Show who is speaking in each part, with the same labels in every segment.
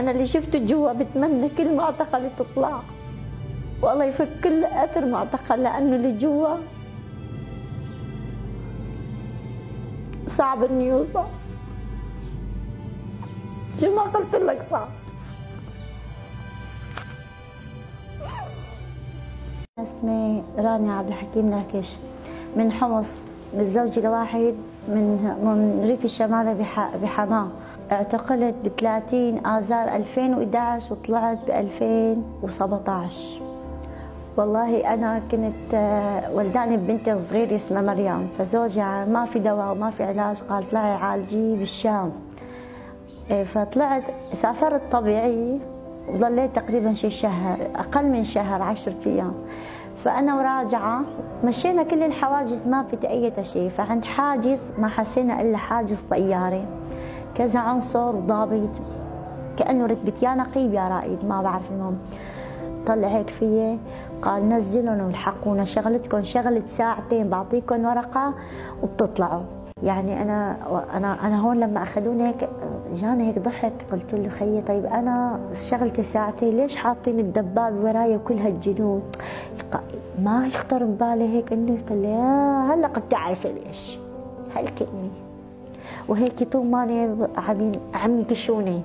Speaker 1: أنا اللي شفته جوا بتمنى كل معتقل تطلع، والله يفك كل أثر معتقل، لأنه اللي جوا صعب إنه يوصف. شو ما قلت لك صعب. اسمي رانيا عبد الحكيم ناكش من حمص، متزوجة لواحد من ريف الشمالي بحماه. اعتقلت ب 30 آذار 2011 وطلعت ب 2017. والله أنا كنت ولداني ببنتي الصغيرة اسمها مريم، فزوجي ما في دواء وما في علاج، قال طلعي عالجي بالشام. فطلعت سافرت طبيعي وظليت تقريبا شي شهر، أقل من شهر 10 أيام. فأنا وراجعة مشينا كل الحواجز ما في أي شيء، فعند حاجز ما حسينا إلا حاجز طياري، كذا عنصر ضابط كأنه رتبة يا نقيب يا رائد ما بعرف. المهم طلع هيك فيي قال نزلون والحقونا، شغلتكم شغلة ساعتين بعطيكم ورقة وبتطلعوا. يعني أنا هون لما أخذوني هيك جاني هيك ضحك، قلت له خيي طيب أنا شغلتي ساعتين ليش حاطين الدباب وراي وكل هالجنود؟ ما يخطر ببالي هيك إنه يقول لي هلا قد تعرفي ليش هالكلمة. وهيك طول ماني عم يكشوني،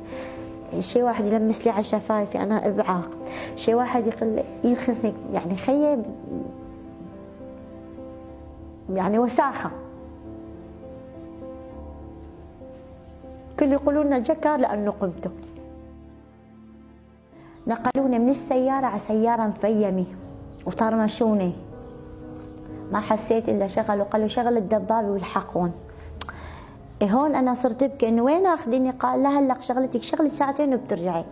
Speaker 1: شي واحد يلمس لي على شفايفي أنا إبعاق، شي واحد يقول يلخصني، يعني خيي يعني وساخة. كل يقولون لنا جكر لأنه قمته. نقلوني من السيارة على سيارة مفيمة وطرمشوني، ما حسيت إلا شغل وقالوا شغل الدبابة والحقون. هون أنا صرت أبكي إنه وين أخذيني؟ قال لا هلق شغلتك شغلة ساعتين وبترجعي.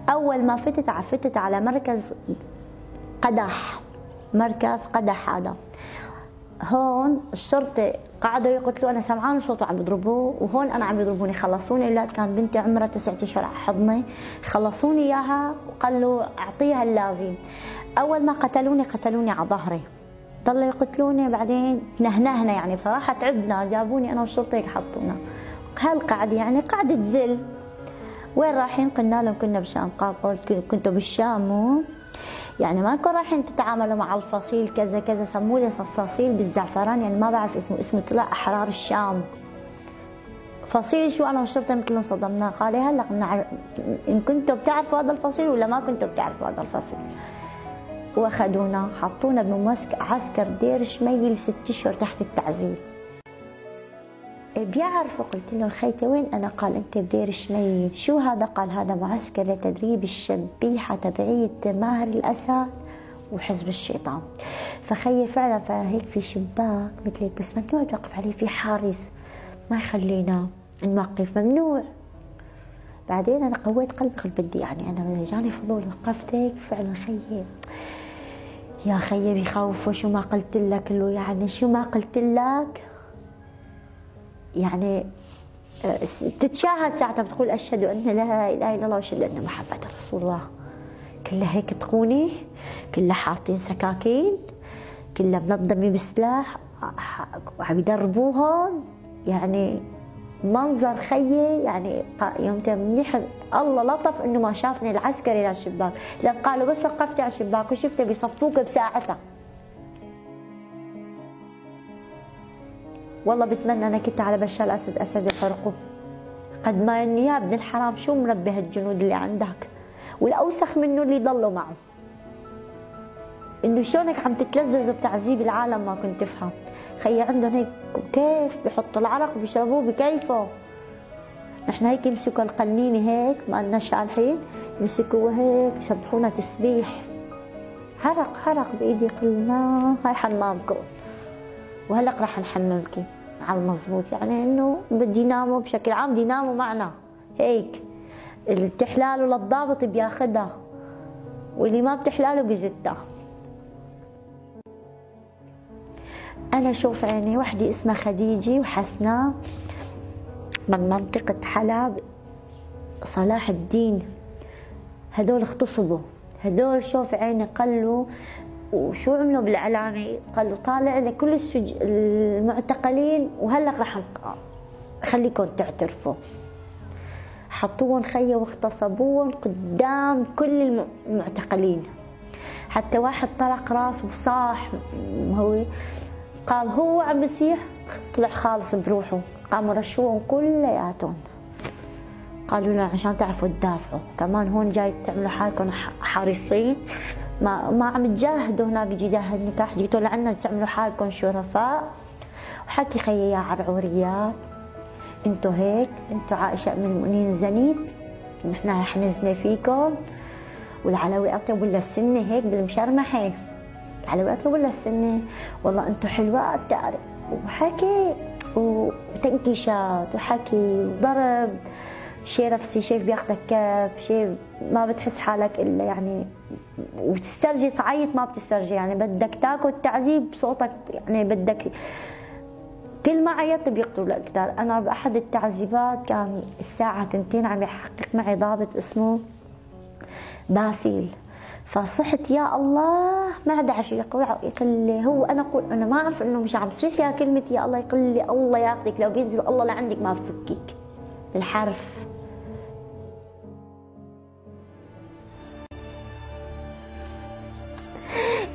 Speaker 1: أول ما فتت على مركز قدح، مركز قدح هذا، هون الشرطة قعدوا يقتلوا، أنا سمعان صوته عم يضربوه، وهون أنا عم يضربوني. خلصوني أولاد، كان بنتي عمرها 9 أشهر على حضني، خلصوني إياها وقالوا أعطيها اللازم. أول ما قتلوني على ظهري، ضلوا يقتلوني، بعدين نهنهنا يعني بصراحة تعبنا، جابوني أنا والشرطة هيك حطونا هالقعدة، يعني قعدة ذل. وين رايحين؟ قلنا لهم كنا بالشام. قالوا كنتوا بالشام مو يعني ما كنتوا رايحين تتعاملوا مع الفصيل كذا كذا، سموا لي فصيل بالزعفران، يعني ما بعرف اسمه طلع أحرار الشام. فصيل شو؟ أنا والشرطة مثل انصدمنا. قال هلا إن كنتوا بتعرفوا هذا الفصيل ولا ما كنتوا بتعرفوا هذا الفصيل. واخذونا حطونا بمعسكر دير شميل 6 أشهر تحت التعذيب. بيعرفوا، قلت له خيتي وين أنا؟ قال أنت بدير شميل. شو هذا؟ قال هذا معسكر لتدريب الشبيحة تبعية ماهر الأسد وحزب الشيطان. فخيي فعلا فهيك في شباك مثل هيك، بس ممنوع توقف عليه، في حارس ما يخلينا نوقف، ممنوع. بعدين أنا قويت قلبي، قلت بدي يعني أنا جاني فضول، وقفت هيك فعلا. خيي يا خيي بيخوفوا، شو ما قلت لك له، يعني شو ما قلت لك يعني تتشاهد ساعتها بتقول أشهد أن لا إله إلا الله وأشهد أن محمد رسول الله. كلها هيك تقوني، كلها حاطين سكاكين، كلها منظمة بسلاح وعم يدربوهم. يعني منظر خيي يعني يوم منيح الله لطف انه ما شافني العسكري على الشباك، لان قالوا بس وقفتي على الشباك وشفته بيصفوك بساعتها. والله بتمنى انا كنت على بشار الاسد، اسد يحرقه. قد ما اني يا ابن الحرام شو مربي هالجنود اللي عندك، والاوسخ منه اللي ضلوا معه. انه شلونك عم تتلذذوا بتعذيب العالم ما كنت افهم. خيي عندهم هيك كيف بحطوا العرق وبيشربوه بكيفه. نحن هيك يمسكوا القنينه هيك ما لنا شالحين، يمسكوها هيك يسبحونا تسبيح، عرق بايدي. قلنا هاي حمامكم وهلق راح نحممكم على المضبوط. يعني انه بدي يناموا بشكل عام، بدي يناموا معنا هيك. اللي بتحلاله للضابط بياخدها، واللي ما بتحلاله بزتها. أنا شوف عيني وحدة اسمها خديجة وحسناء من منطقة حلب صلاح الدين، هدول اغتصبوا. هدول شوف عيني قالوا وشو عملوا بالإعلامي؟ قالوا طالع لكل المعتقلين وهلا راح خليكم تعترفوا. حطوهم خيه واغتصبوهم قدام كل المعتقلين. حتى واحد طلق راسه وصاح، هو قال هو عم بيصيح، طلع خالص بروحه. قاموا رشوهم كلياتهم، قالوا لنا عشان تعرفوا تدافعوا. كمان هون جاي تعملوا حالكم حريصين، ما عم تجاهدوا هناك جهاد نكاح، جيتوا لعنا تعملوا حالكم شرفاء. وحكي خيي يا عرعوريات، انتوا هيك، انتوا عائشة من المؤمنين زنيت، نحن رح نزني فيكم. والعلوي اطيب ولا السنه هيك بالمشرمحه، العلوي اطيب ولا السنه، والله انتوا حلوات تعرف. وحكي وتنكيشات وحكي وضرب، شيء نفسي، شيء بياخذك كف، شيء ما بتحس حالك الا يعني، وتسترجي تعيط ما بتسترجي، يعني بدك تاكل تعذيب صوتك، يعني بدك كل ما عيطت بيقتلوا اكثر. انا باحد التعذيبات كان الساعه 2 عم يحقق معي ضابط اسمه باسيل، فصحت يا الله ما عاد اعرف يقول لي هو، انا اقول انا ما اعرف انه مش عم صيح يا كلمه يا الله، يقول لي الله ياخذك، لو بينزل الله لعندك ما بفكك بالحرف.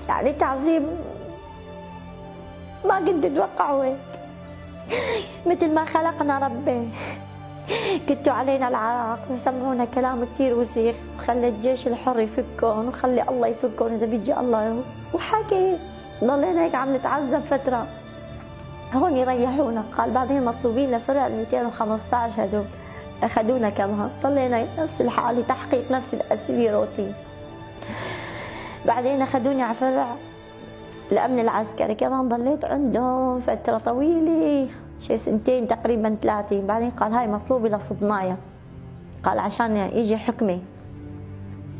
Speaker 1: يعني تعذيب ما كنت اتوقعه هيك. مثل ما خلقنا ربي كنتوا علينا العراق وسمعونا كلام كثير وسيخ، وخلي الجيش الحر يفكون وخلي الله يفكون اذا بيجي الله، وحكي ضلينا هيك عم نتعذب فتره. هون يريحونا، قال بعدين مطلوبين لفرع 215 هدول اخذونا كمان، ضلينا نفس الحاله، تحقيق نفس الاسئله روتين. بعدين اخذوني على فرع الامن العسكري، كمان ضليت عندهم فتره طويله، شي 2 تقريبا 3. بعدين قال هاي مطلوبه لصدنايا، قال عشان يجي حكمي.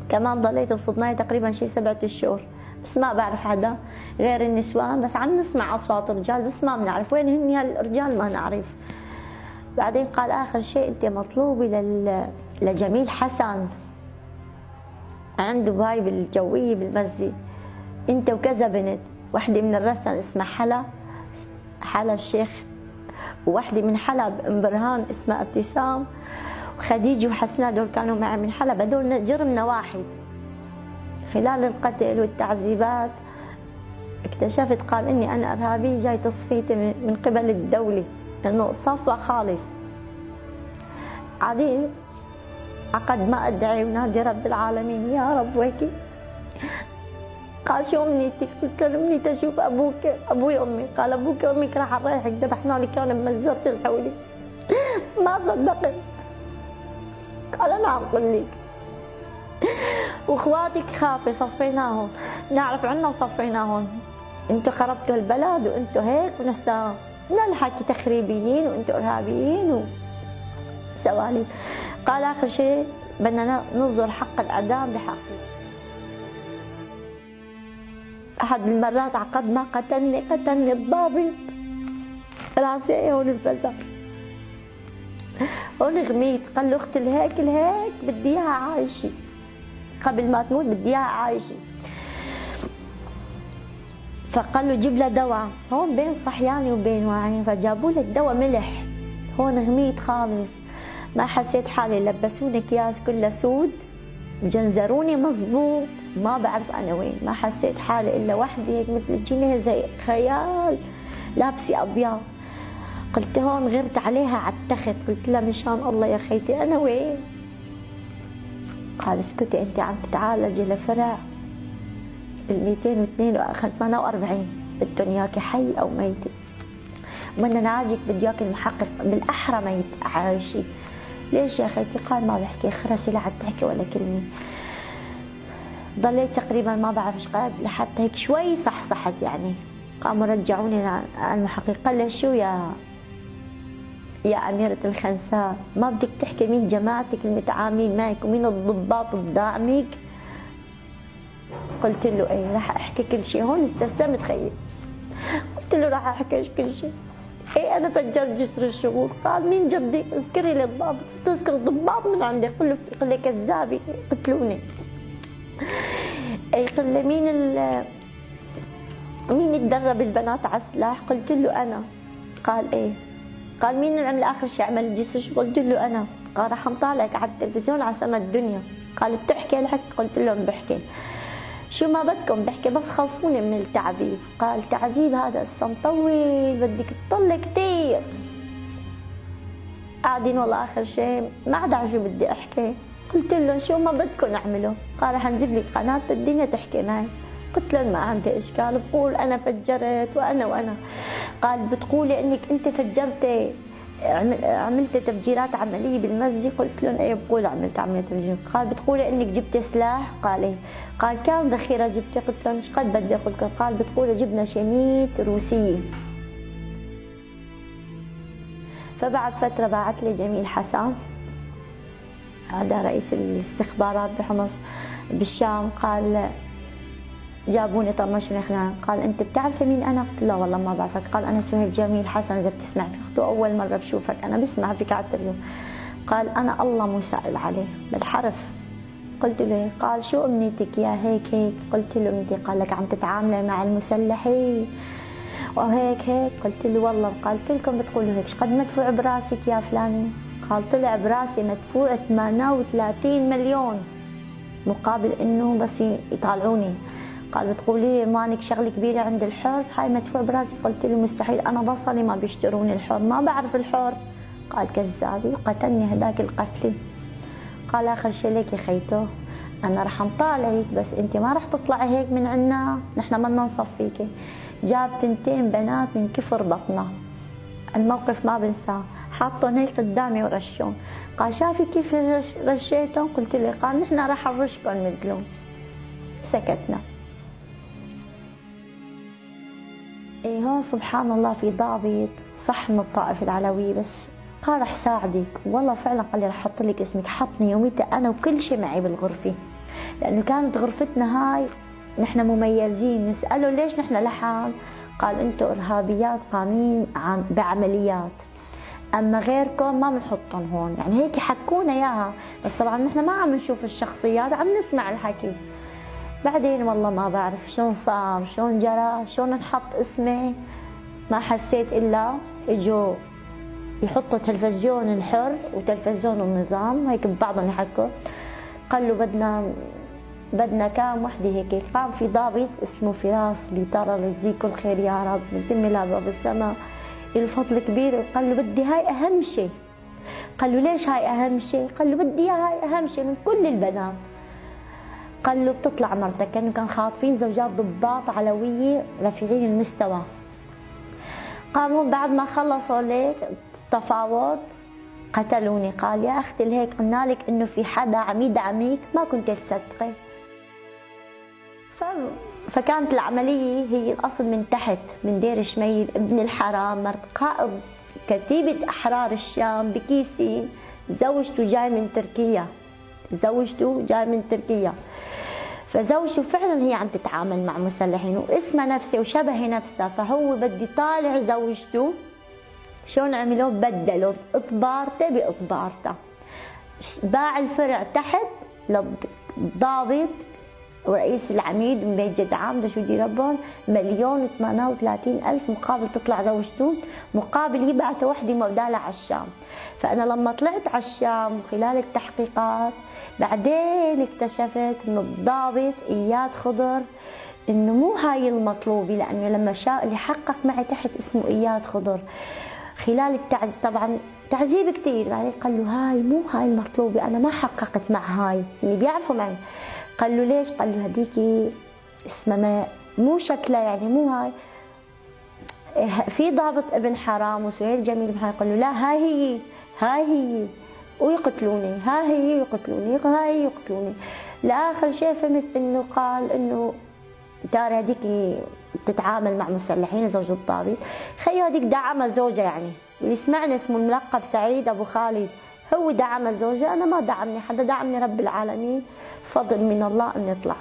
Speaker 1: كمان ضليت بصدنايا تقريبا شي 7 شهور، بس ما بعرف حدا غير النسوان، بس عم نسمع اصوات رجال بس ما بنعرف وين هن هالرجال، ما نعرف. بعدين قال اخر شيء انت مطلوبه لجميل حسن، عنده باي بالجويه بالمسجد، انت وكذا بنت، وحده من الرسن اسمها حلا الشيخ، وواحدة من حلب ام برهان اسمها ابتسام، وخديجة وحسناء دول كانوا معي من حلب، هدول جرمنا واحد. خلال القتل والتعذيبات اكتشفت، قال اني انا ارهابي جاي تصفيتي من قبل الدولة، لانه صفى خالص. عادي عقد ما ادعي ونادي رب العالمين يا رب ويكي. قال شو امنيتك؟ قلت له امنيتي اشوف ابوي وامي. قال ابوك وامك راح نريحك، ذبحنا لك انا بمزرة الحولي. ما صدقت. قال انا عم قل لك. واخواتك خافي صفيناهم، نعرف عنا وصفيناهم، انتوا خربتوا البلد وانتوا هيك ونسا من الحكي تخريبيين وانتوا ارهابيين وسواليف. قال اخر شيء بدنا ننظر حق الاعدام بحقي. احد المرات عقد ما قتلني الضابط، راسي هون انفجر، هون غميت. قال له اختي الهيك بدي اياها عايشه، قبل ما تموت بدي اياها عايشه. فقال له جيب لها دواء، هون بين صحياني وبين واعيين، فجابوا لي الدواء ملح. هون غميت خالص، ما حسيت حالي، لبسوني اكياس كلها سود وجنزروني مظبوط، ما بعرف انا وين، ما حسيت حالي الا وحده هيك مثل جنيه زي خيال لابسه ابيض. قلت هون غرت عليها على التخت، قلت لها مشان الله يا خيتي انا وين؟ قال اسكتي انت عم تتعالجي لفرع ال 248 بدهم اياكي حي او ميته، بدنا نعالجك بده اياكي المحقق بالاحرى ميت عايشه. ليش يا خيتي؟ قال ما بحكي، خرسي لا عاد تحكي ولا كلمه. ضليت تقريبا ما بعرف ايش قد لحتى هيك شوي صحصحت يعني. قاموا رجعوني على المحقق، قال لي شو يا أميرة الخنساء، ما بدك تحكي مين جماعتك المتعاملين معك ومين الضباط الداعمك؟ قلت له ايه راح احكي كل شيء. هون استسلمت خيي، قلت له راح احكي كل شيء. ايه انا فجرت جسر الشغول. قال مين جبدي؟ اذكري لي الضابط. تذكر ضباط من عندي؟ قل لي كذابي قتلوني. اي قل لي مين يتدرب البنات على السلاح؟ قلت له انا. قال ايه؟ قال مين اللي عمل اخر شيء عمل الجسر؟ قلت له انا. قال راح نطالعك على التلفزيون على سما الدنيا. قال بتحكي الحكي؟ قلت لهم بحكي. شو ما بدكم بحكي بس خلصوني من التعذيب. قال تعذيب هذا هسه مطول بدك تطلي كثير. قاعدين والله اخر شيء ما عاد عرفوا بدي احكي. قلت لهم شو ما بدكم اعملوا؟ قال رح نجيب لك قناه الدنيا تحكي معي. قلت لهم ما عندي اشكال. بقول انا فجرت وانا قال بتقولي انك انت فجرتي عملت تفجيرات عمليه بالمسجد؟ قلت لهم ايه بقول عملت عمليه تفجير. قال بتقولي انك جبتي سلاح؟ قال ايه. قال كم ذخيره جبتي؟ قلت لهم ايش قد بدي اقول لكم؟ قال بتقولي جبنا شي 100 روسيه. فبعد فتره بعث لي جميل حسن، هذا رئيس الاستخبارات بحمص بالشام، قال جابوني طنشوني خلال. قال انت بتعرفي مين انا؟ قلت له والله ما بعرفك. قال انا سهيل جميل حسن، اذا بتسمع في اخته اول مره بشوفك، انا بسمع فيك على التلفزيون. قال انا الله مو سائل عليه بالحرف. قلت له قال شو امنيتك يا هيك؟ قلت له امنيتي. قال لك عم تتعاملي مع المسلحين وهيك قلت له والله. قال كلكم بتقولوا هيك. قد مدفوع براسك يا فلاني؟ قال طلع براسي مدفوع 38 مليون مقابل انه بس يطالعوني. قال بتقولي مانك شغله كبيره عند الحر؟ هاي مدفوع براسي. قلت له مستحيل، انا بصلي ما بيشتروني الحر، ما بعرف الحر. قال كذابي وقتلني هداك القتله. قال اخر شيء ليك يا خيتو انا رح نطالعك بس انت ما رح تطلعي هيك من عنا، نحن بدنا نصفيكي. جاب 2 بنات من كفر بطنها، الموقف ما بنساه، حطهم هيك قدامي ورشون. قال شافي كيف رشيتهم؟ قلت له. قال نحن رح نرشكم مثلهم. سكتنا. ايه هون سبحان الله في ضابط صح من الطائفة العلوية، بس قال رح ساعدك. والله فعلا قال لي رح احط لك اسمك. حطني يوميتها انا وكل شيء معي بالغرفة، لانه كانت غرفتنا هاي نحن مميزين. نسأله ليش نحن لحال؟ قال انتم ارهابيات قامين بعمليات، اما غيركم ما بنحطهم هون. يعني هيك حكونا اياها، بس طبعا نحن ما عم نشوف الشخصيات، عم نسمع الحكي. بعدين والله ما بعرف شلون صار، شلون جرى، شلون انحط اسمي، ما حسيت الا اجوا يحطوا تلفزيون الحر وتلفزيون النظام هيك ببعضهم يحكوا. قالوا بدنا كام وحده هيك. قام في ضابط اسمه فراس بيطرى يجزيه كل خير يا رب من دمي لابواب السماء، الفضل كبير. وقال له بدي هاي اهم شيء. قال له ليش هاي اهم شيء؟ قال له بدي هاي اهم شيء من كل البنات. قال له بتطلع مرتك، كانوا كان خاطفين زوجات ضباط علويه رفيعين المستوى. قاموا بعد ما خلصوا ليك تفاوض قتلوني. قال يا اختي لهيك قلنا لك انه في حدا عم يدعمك ما كنت تصدقي. فكانت العمليه هي الاصل من تحت من دير شميل ابن الحرام، قائد كتيبه احرار الشام بكيسين، زوجته جاي من تركيا، زوجته جاي من تركيا. فزوجته فعلا هي عم تتعامل مع مسلحين واسمها نفسه وشبه نفسها، فهو بده يطالع زوجته. شلون عملوا؟ بدلوا اطبارته باطبارته، باع الفرع تحت للضابط ورئيس العميد من بيت جدعان بده شو يدير ربهم 1,038,000 مقابل تطلع زوجته، مقابل يبعثوا وحده مودالة على الشام. فأنا لما طلعت على الشام خلال التحقيقات بعدين اكتشفت من الضابط إياد خضر إنه مو هاي المطلوبة، لأنه لما اللي حقق معي تحت اسمه إياد خضر خلال طبعا تعذيب كثير. بعدين قال له هاي مو هاي المطلوبة، أنا ما حققت مع هاي اللي بيعرفوا معي. قال له ليش؟ قال له هديكي اسمها مو شكلها يعني مو هاي. في ضابط ابن حرام وسهيل جميل بحال قال له لا هاي هي، هاي هي ويقتلوني، هاي هي ويقتلوني، هاي هي ويقتلوني. لاخر شيء فهمت انه قال انه ترى هذيك بتتعامل مع مسلحين زوج الضابط. خيو هذيك دعمها زوجها، يعني اللي سمعنا اسمه الملقب سعيد ابو خالد هو دعم زوجها، انا ما دعمني حدا، دعمني رب العالمين، فضل من الله اني طلعت.